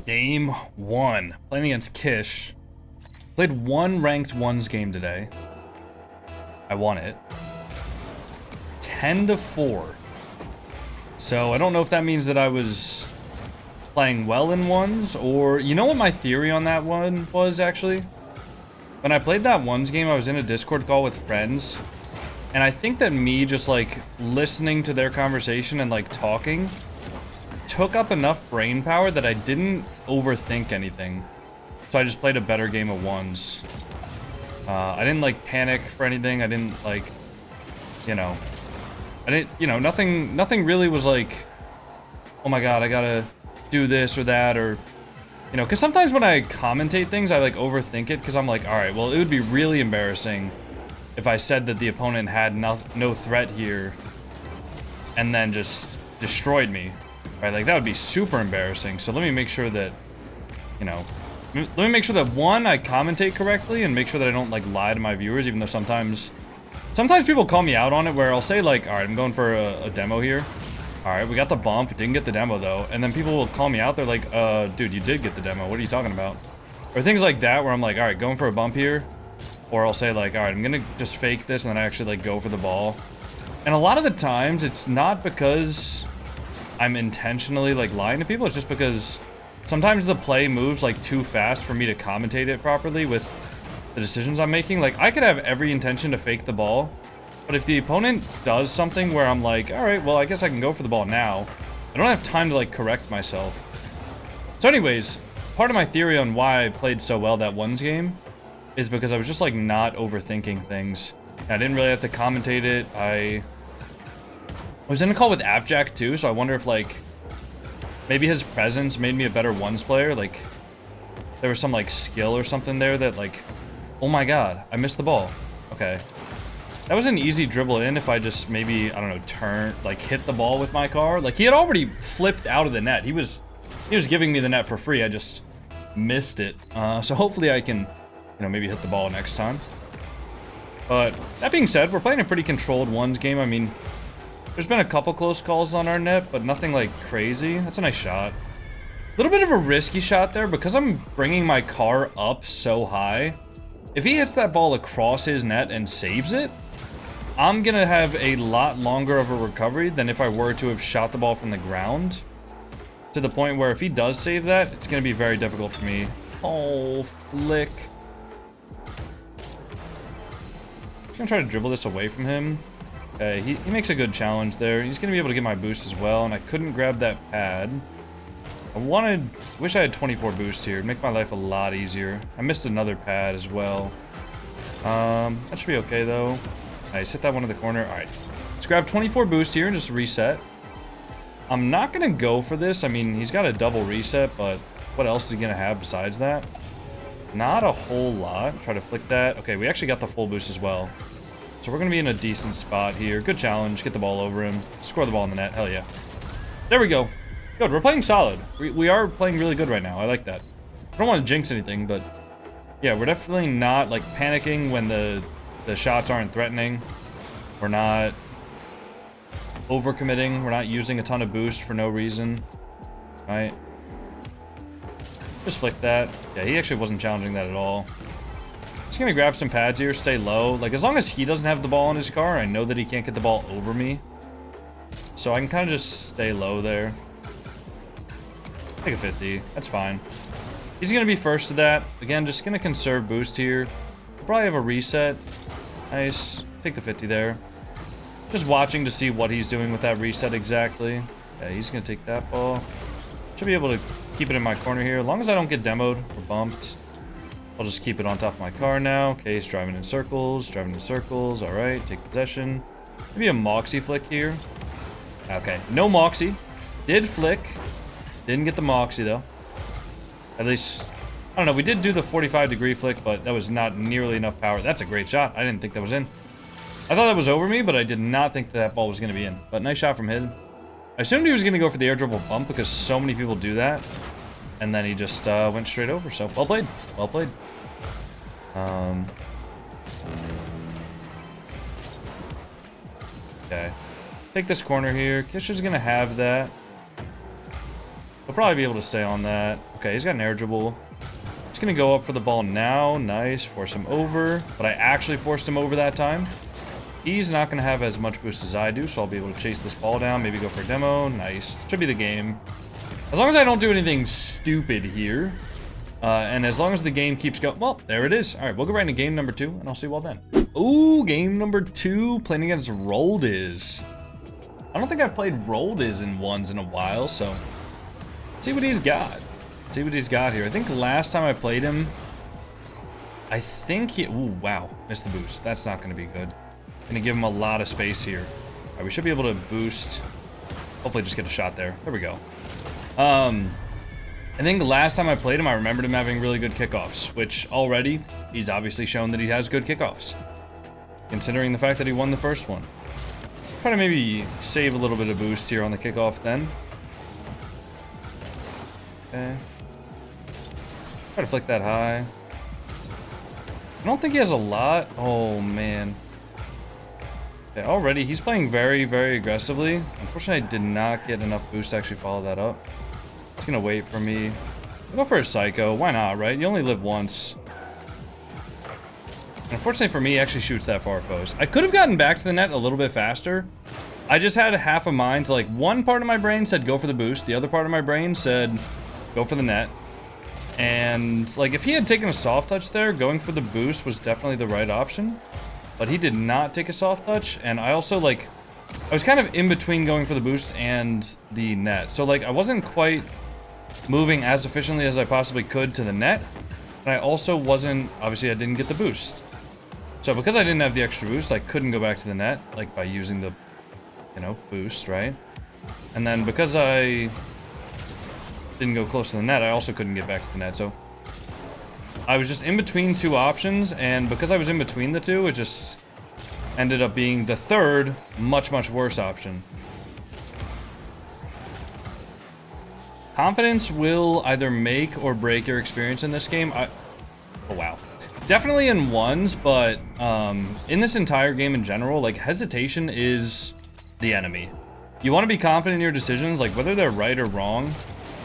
Game 1. Playing against Kish. Played one ranked ones game today. I won it. 10-4. So I don't know if that means that I was playing well in ones, or... You know what my theory on that one was, actually? When I played that ones game, I was in a Discord call with friends. And I think that me just, like, listening to their conversation and, like, talking... took up enough brain power that I didn't overthink anything. So I just played a better game of ones. I didn't, like, panic for anything. I didn't, like, you know... I didn't, you know, nothing really was like, oh my god, I gotta do this or that, or... You know, because sometimes when I commentate things, I, like, overthink it, because I'm like, alright, well, it would be really embarrassing if I said that the opponent had no threat here, and then just destroyed me. Right, like, that would be super embarrassing. So let me make sure that, you know, let me make sure that, one, I commentate correctly, and make sure that I don't, like, lie to my viewers, even though sometimes people call me out on it, where I'll say, like, alright, I'm going for a demo here. Alright, we got the bump, didn't get the demo, though. And then people will call me out, they're like, dude, you did get the demo, what are you talking about? Or things like that, where I'm like, alright, going for a bump here. Or I'll say, like, alright, I'm gonna just fake this, and then I actually, like, go for the ball. And a lot of the times, it's not because I'm intentionally, like, lying to people. It's just because sometimes the play moves, like, too fast for me to commentate it properly with the decisions I'm making. Like, I could have every intention to fake the ball, but if the opponent does something where I'm like, alright, well, I guess I can go for the ball now, I don't have time to, like, correct myself. So anyways, part of my theory on why I played so well that ones game is because I was just, like, not overthinking things. I didn't really have to commentate it. I was in a call with Appjack too, so I wonder if, like, maybe his presence made me a better ones player. Like, there was some, like, skill or something there that, like, oh my god, I missed the ball. Okay. That was an easy dribble in if I just maybe, I don't know, hit the ball with my car. Like, he had already flipped out of the net. He was giving me the net for free. I just missed it. So hopefully I can, you know, maybe hit the ball next time. But that being said, we're playing a pretty controlled ones game. I mean, there's been a couple close calls on our net, but nothing, like, crazy. That's a nice shot. A little bit of a risky shot there, because I'm bringing my car up so high. If he hits that ball across his net and saves it, I'm gonna have a lot longer of a recovery than if I were to have shot the ball from the ground. To the point where if he does save that, it's gonna be very difficult for me. Oh, flick. I'm gonna try to dribble this away from him. Okay, he makes a good challenge there. He's gonna be able to get my boost as well, and I couldn't grab that pad. Wish I had 24 boost here. It'd make my life a lot easier. I missed another pad as well. That should be okay though. Nice, hit that one in the corner. Alright, let's grab 24 boost here and just reset. I'm not gonna go for this. I mean, he's got a double reset, but what else is he gonna have besides that? Not a whole lot. Try to flick that. Okay, we actually got the full boost as well. So we're going to be in a decent spot here. Good challenge. Get the ball over him. Score the ball in the net. Hell yeah. There we go. Good. We're playing solid. We are playing really good right now. I like that. I don't want to jinx anything, but yeah, we're definitely not, like, panicking when the shots aren't threatening. We're not overcommitting. We're not using a ton of boost for no reason. Right? Just flick that. Yeah, he actually wasn't challenging that at all. Just gonna grab some pads here, stay low. Like, as long as he doesn't have the ball in his car, I know that he can't get the ball over me. So I can kind of just stay low there. Take a 50. That's fine. He's gonna be first to that. Again, just gonna conserve boost here. Probably have a reset. Nice. Take the 50 there. Just watching to see what he's doing with that reset exactly. Yeah, he's gonna take that ball. Should be able to keep it in my corner here. As long as I don't get demoed or bumped. I'll just keep it on top of my car now. Okay, he's driving in circles. Driving in circles. Alright, take possession. Maybe a Moxie flick here. Okay, no Moxie. Did flick. Didn't get the Moxie, though. At least, I don't know. We did do the 45-degree flick, but that was not nearly enough power. That's a great shot. I didn't think that was in. I thought that was over me, but I did not think that ball was going to be in. But nice shot from him. I assumed he was going to go for the air dribble bump because so many people do that. And then he just went straight over. So, well played. Well played. Okay. Take this corner here. Kish is going to have that. He'll probably be able to stay on that. Okay, he's got an air dribble. He's gonna go up for the ball now. Nice, force him over. But I actually forced him over that time. He's not gonna have as much boost as I do, so I'll be able to chase this ball down, maybe go for a demo. Nice, should be the game. As long as I don't do anything stupid here. And as long as the game keeps going, well, there it is. All right, we'll go right into game number 2, and I'll see you all then. Ooh, game number 2, playing against Raldis. I don't think I've played Raldis in ones in a while, so let's see what he's got. See what he's got here. I think last time I played him, I think he, ooh, wow, missed the boost. That's not gonna be good. Gonna give him a lot of space here. All right, we should be able to boost, hopefully just get a shot there. There we go. I think the last time I played him, I remembered him having really good kickoffs, which already, he's obviously shown that he has good kickoffs, considering the fact that he won the first one. Try to maybe save a little bit of boost here on the kickoff then. Okay. Try to flick that high. I don't think he has a lot. Oh, man. Okay, already, he's playing very, very aggressively. Unfortunately, I did not get enough boost to actually follow that up. He's gonna wait for me. I'll go for a psycho. Why not, right? You only live once. Unfortunately for me, he actually shoots that far post. I could have gotten back to the net a little bit faster. I just had half a mind to, like, one part of my brain said go for the boost. The other part of my brain said go for the net. And, like, if he had taken a soft touch there, going for the boost was definitely the right option. But he did not take a soft touch. And I also, like, I was kind of in between going for the boost and the net. So, like, I wasn't quite moving as efficiently as I possibly could to the net. And I also wasn't, obviously I didn't get the boost. So because I didn't have the extra boost, I couldn't go back to the net, like by using the, you know, boost, right? And then because I didn't go close to the net, I also couldn't get back to the net. So I was just in between two options, and because I was in between the two, it just ended up being the third, much, much worse option. Confidence will either make or break your experience in this game. Oh, wow. Definitely in ones, but in this entire game in general, like, hesitation is the enemy. You want to be confident in your decisions, like, whether they're right or wrong.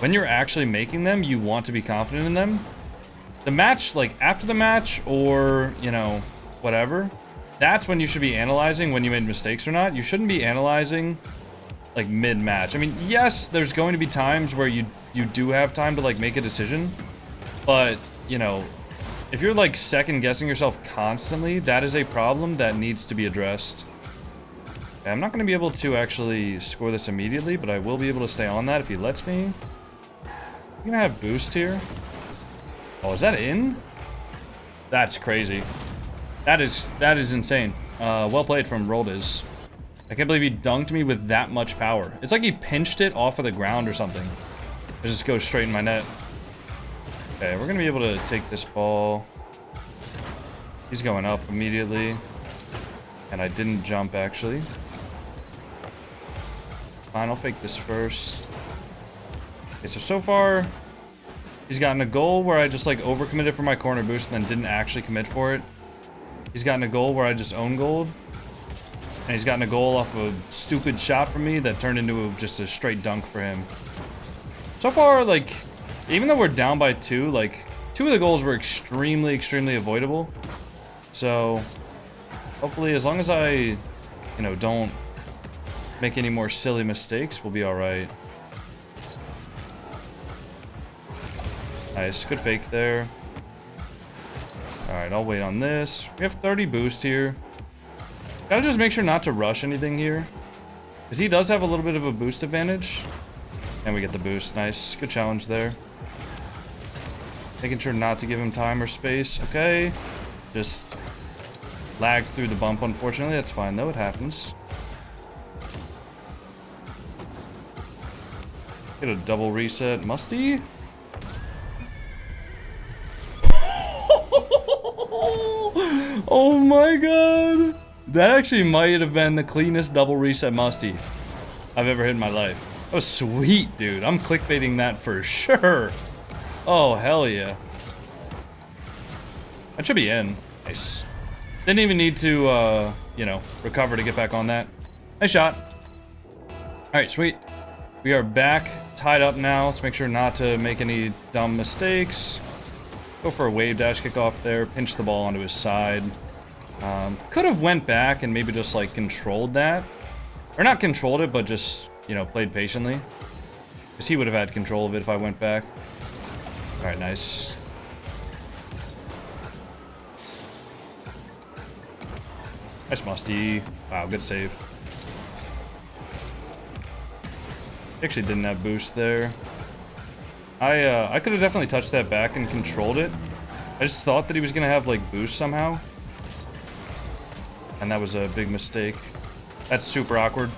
When you're actually making them, you want to be confident in them. The match, like, after the match or, you know, whatever, that's when you should be analyzing when you made mistakes or not. You shouldn't be analyzing, like, mid-match. I mean, yes, there's going to be times where you do have time to, like, make a decision. But, you know, if you're, like, second-guessing yourself constantly, that is a problem that needs to be addressed. Okay, I'm not going to be able to actually score this immediately, but I will be able to stay on that if he lets me. I'm going to have boost here. Oh, is that in? That's crazy. That is insane. Well played from Raldis. I can't believe he dunked me with that much power. It's like he pinched it off of the ground or something. It just goes straight in my net. Okay, we're gonna be able to take this ball. He's going up immediately. And I didn't jump, actually. Fine, I'll fake this first. Okay, so far, he's gotten a goal where I just, like, overcommitted for my corner boost and then didn't actually commit for it. He's gotten a goal where I just own gold. And he's gotten a goal off a stupid shot from me that turned into just a straight dunk for him. So far, like, even though we're down by 2, like, 2 of the goals were extremely, extremely avoidable. So, hopefully, as long as I, you know, don't make any more silly mistakes, we'll be alright. Nice, good fake there. Alright, I'll wait on this. We have 30 boost here. Gotta just make sure not to rush anything here. Because he does have a little bit of a boost advantage. And we get the boost. Nice. Good challenge there. Making sure not to give him time or space. Okay. Just lagged through the bump, unfortunately. That's fine, though. It happens. Get a double reset. Musty? Oh my god! That actually might have been the cleanest double reset musty I've ever hit in my life. That was sweet, dude. I'm clickbaiting that for sure. Oh, hell yeah. That should be in. Nice. Didn't even need to, you know, recover to get back on that. Nice shot. Alright, sweet. We are back tied up now. Let's make sure not to make any dumb mistakes. Go for a wave dash kickoff there. Pinch the ball onto his side. Could have went back and maybe just, like, controlled that. Or not controlled it, but just, you know, played patiently. Because he would have had control of it if I went back. Alright, nice. Nice musty. Wow, good save. Actually didn't have boost there. I could have definitely touched that back and controlled it. I just thought that he was going to have, like, boost somehow. And that was a big mistake. That's super awkward.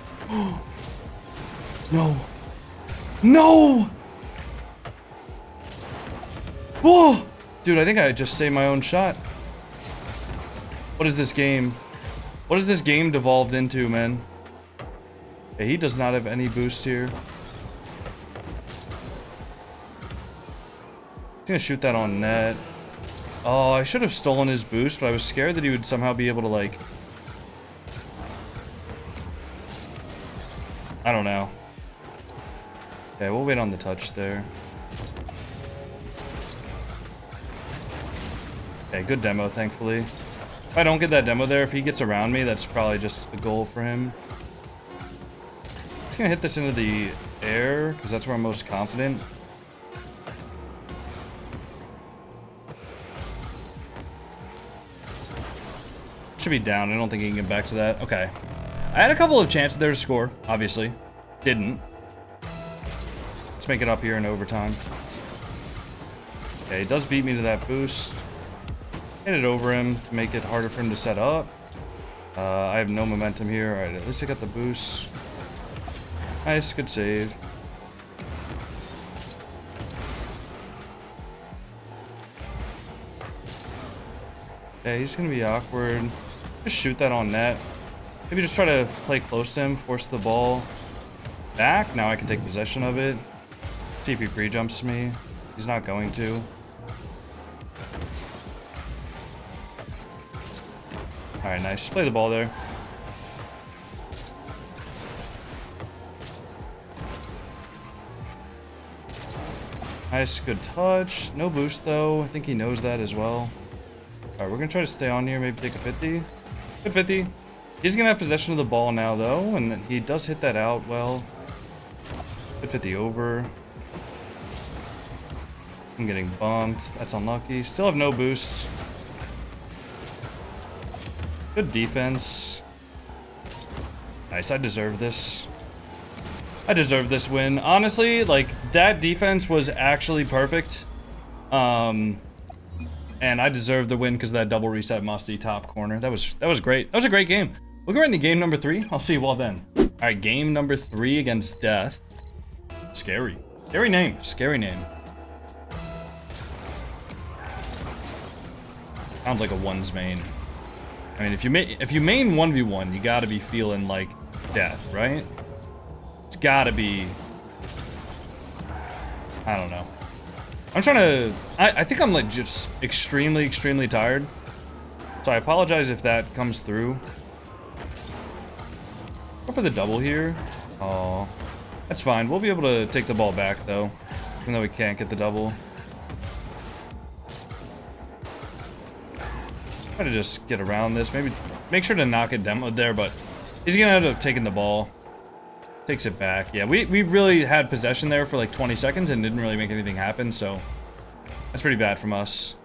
No. No! Whoa! Dude, I think I just saved my own shot. What is this game? What has this game devolved into, man? Okay, he does not have any boost here. I'm gonna shoot that on net. Oh, I should have stolen his boost, but I was scared that he would somehow be able to, like... I don't know. Okay, we'll wait on the touch there. Okay, good demo, thankfully. If I don't get that demo there, if he gets around me, that's probably just a goal for him. Just gonna hit this into the air, because that's where I'm most confident. Should be down. I don't think he can get back to that. Okay. I had a couple of chances there to score, obviously. Didn't. Let's make it up here in overtime. Okay, he does beat me to that boost. Hit it over him to make it harder for him to set up. I have no momentum here. Alright, at least I got the boost. Nice, good save. Yeah, he's gonna be awkward. Just shoot that on net. Maybe just try to play close to him, force the ball back. Now I can take possession of it. See if he pre-jumps me. He's not going to. Alright, nice. Just play the ball there. Nice, good touch. No boost though. I think he knows that as well. Alright, we're gonna try to stay on here, maybe take a 50. Good 50. He's gonna have possession of the ball now though, and he does hit that out well. Good 50 over. I'm getting bumped. That's unlucky. Still have no boost. Good defense. Nice, I deserve this. I deserve this win. Honestly, like, that defense was actually perfect. And I deserve the win because of that double reset musty top corner. That was great. That was a great game. We'll go right into game number 3. I'll see you all then. All right, game number 3 against Death. Scary. Scary name. Scary name. Sounds like a ones main. I mean, if you main 1v1, you gotta be feeling like Death, right? It's gotta be... I don't know. I'm trying to... I think I'm like just extremely, extremely tired. So I apologize if that comes through. Go for the double here. Oh, that's fine. We'll be able to take the ball back though, even though we can't get the double. Try to just get around this. Maybe make sure to knock it demoed there, but he's gonna end up taking the ball. Takes it back. Yeah, we really had possession there for like 20 seconds and didn't really make anything happen, so that's pretty bad from us.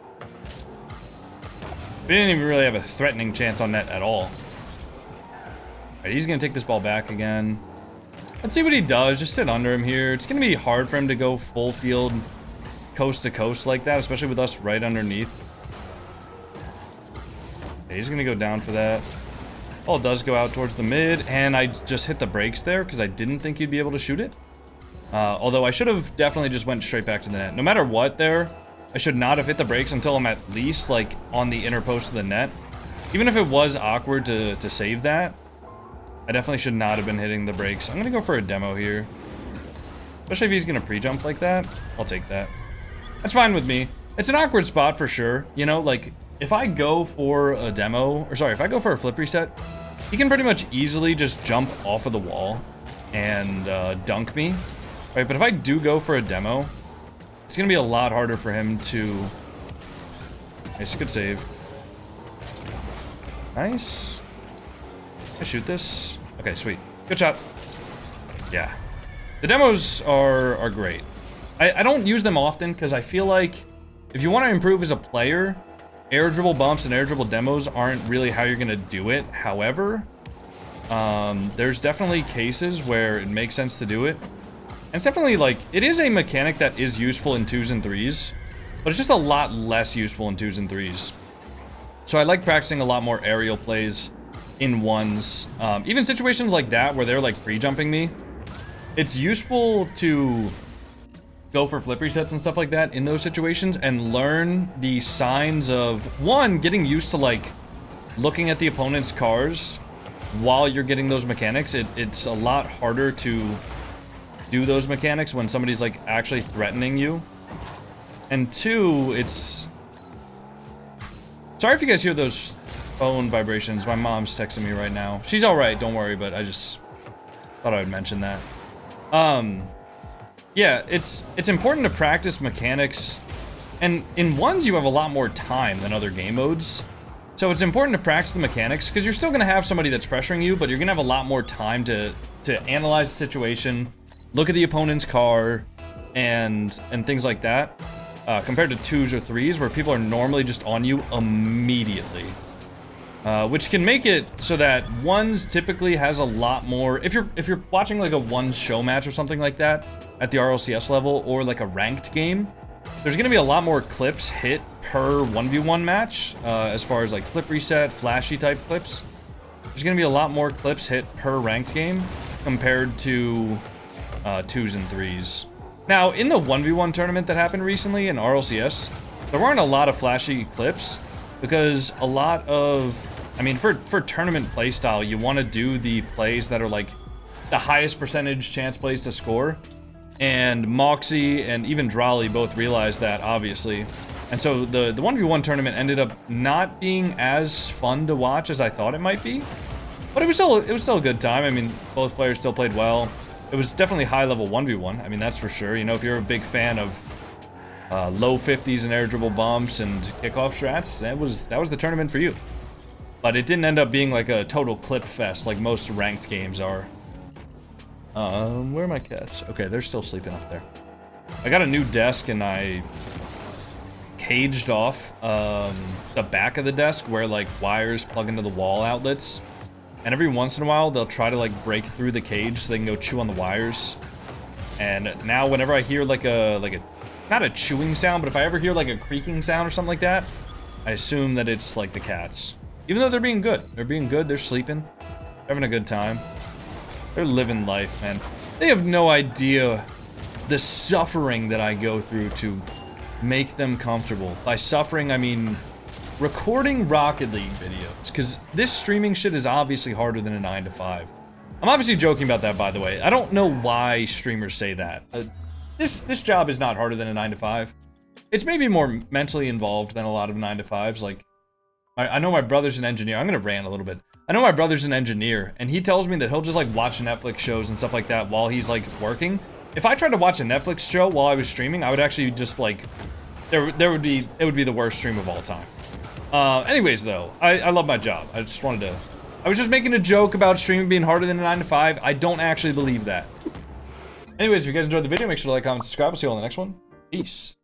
We didn't even really have a threatening chance on net at all. Alright, he's gonna take this ball back again. Let's see what he does. Just sit under him here. It's gonna be hard for him to go full field coast to coast like that, especially with us right underneath. Yeah, he's gonna go down for that. Ball does go out towards the mid, and I just hit the brakes there because I didn't think you'd be able to shoot it. Although I should have definitely just went straight back to the net. No matter what there, I should not have hit the brakes until I'm at least like on the inner post of the net. Even if it was awkward to save that, I definitely should not have been hitting the brakes. I'm gonna go for a demo here. Especially if he's gonna pre-jump like that, I'll take that. That's fine with me. It's an awkward spot for sure. You know, like if I go for a demo, or sorry, if I go for a flip reset, he can pretty much easily just jump off of the wall and dunk me. Right, but if I do go for a demo, it's gonna be a lot harder for him to... Nice, good save. Nice. Can I shoot this? Okay, sweet. Good shot. Yeah. The demos are great. I don't use them often because I feel like if you want to improve as a player, air dribble bumps and air dribble demos aren't really how you're going to do it. However, there's definitely cases where it makes sense to do it. And it's definitely like, it is a mechanic that is useful in 2s and 3s, but it's just a lot less useful in 2s and 3s. So I like practicing a lot more aerial plays in 1s. Even situations like that where they're like pre-jumping me, it's useful to go for flip resets and stuff like that in those situations and learn the signs of, one, getting used to like looking at the opponent's cars while you're getting those mechanics. It's a lot harder to do those mechanics when somebody's like actually threatening you. And two, it's... Sorry if you guys hear those phone vibrations. My mom's texting me right now. She's alright, don't worry, but I just thought I would mention that. Yeah, it's important to practice mechanics, and in 1s you have a lot more time than other game modes, so it's important to practice the mechanics, because you're still going to have somebody that's pressuring you, but you're going to have a lot more time to analyze the situation, look at the opponent's car, and things like that, compared to 2s or 3s, where people are normally just on you immediately. Which can make it so that 1s typically has a lot more... If you're watching like a 1s show match or something like that at the RLCS level, or like a ranked game, there's going to be a lot more clips hit per 1v1 match, as far as like flip reset, flashy type clips. There's going to be a lot more clips hit per ranked game compared to 2s and 3s. Now, in the 1v1 tournament that happened recently in RLCS, there weren't a lot of flashy clips, because a lot of... I mean, for tournament playstyle, you want to do the plays that are like the highest percentage chance plays to score. And Moxie and even Drolly both realized that, obviously. And so the 1v1 tournament ended up not being as fun to watch as I thought it might be. But it was still a good time. I mean, both players still played well. It was definitely high-level 1v1. I mean, that's for sure. You know, if you're a big fan of low 50s and air dribble bumps and kickoff strats, that was the tournament for you. But it didn't end up being like a total clip fest like most ranked games are. Where are my cats? Okay, they're still sleeping up there. I got a new desk and I caged off the back of the desk where like wires plug into the wall outlets. And every once in a while they'll try to like break through the cage so they can go chew on the wires. And now whenever I hear like a not a chewing sound, but if I ever hear like a creaking sound or something like that, I assume that it's like the cats. Even though they're being good. They're being good, they're sleeping. They're having a good time. They're living life, man. They have no idea the suffering that I go through to make them comfortable. By suffering, I mean recording Rocket League videos. Because this streaming shit is obviously harder than a 9 to 5. I'm obviously joking about that, by the way. I don't know why streamers say that. This job is not harder than a 9 to 5. It's maybe more mentally involved than a lot of 9 to 5s. Like, I know my brother's an engineer. I'm gonna rant a little bit. I know my brother's an engineer, and he tells me that he'll just like watch Netflix shows and stuff like that while he's like working. If I tried to watch a Netflix show while I was streaming, I would actually just like, it would be the worst stream of all time. Anyways though, I love my job. I was just making a joke about streaming being harder than a 9 to 5. I don't actually believe that. Anyways, if you guys enjoyed the video, make sure to like, comment, subscribe. I'll see you all in the next one. Peace.